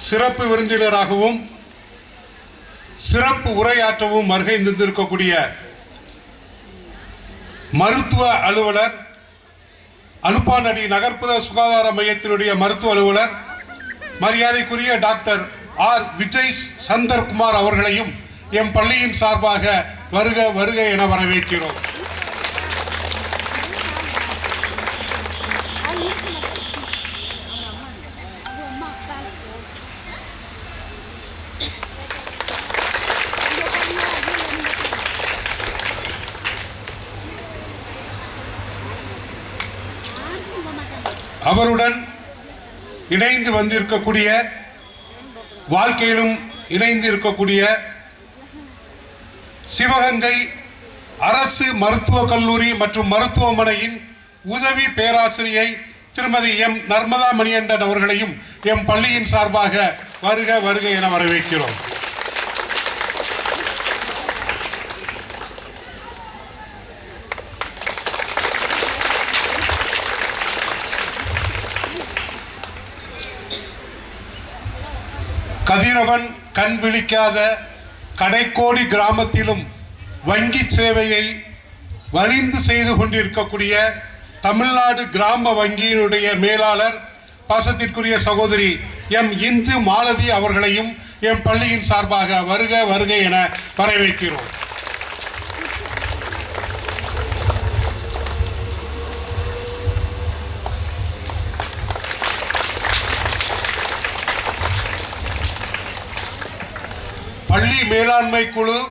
சிறப்பு விருந்தினராகவும் சிறப்பு உரையாற்றவும் வருகை தந்திருக்கக்கூடிய மருத்துவ அலுவலர், அலுப்பாநடி நகர்ப்புற சுகாதார மையத்தினுடைய மருத்துவ அலுவலர் மரியாதைக்குரிய டாக்டர் ஆர் விஜய் சந்தர்குமார் அவர்களையும் எம் பள்ளியின் சார்பாக வருக வருக என வரவேற்கிறோம். அவருடன் இணைந்து வந்திருக்கக்கூடிய, வாழ்க்கையிலும் இணைந்து இருக்கக்கூடிய சிவகங்கை அரசு மருத்துவக் கல்லூரி மற்றும் மருத்துவமனையின் உதவி பேராசிரியை திருமதி எம் நர்மதா மணிகண்டன் அவர்களையும் எம் பள்ளியின் சார்பாக வருக வருக என வரவேற்கிறோம். கதிரவன் கண் விழிக்காத கடைக்கோடி கிராமத்திலும் வங்கி சேவையை வலிந்து செய்து கொண்டிருக்கக்கூடிய தமிழ்நாடு கிராம வங்கியினுடைய மேலாளர் பாசத்திற்குரிய சகோதரி எம் இந்து மாலதி அவர்களையும் எம் பள்ளியின் சார்பாக வருக வருக என வரவேற்கிறோம். பள்ளி மேலாண்மை குழு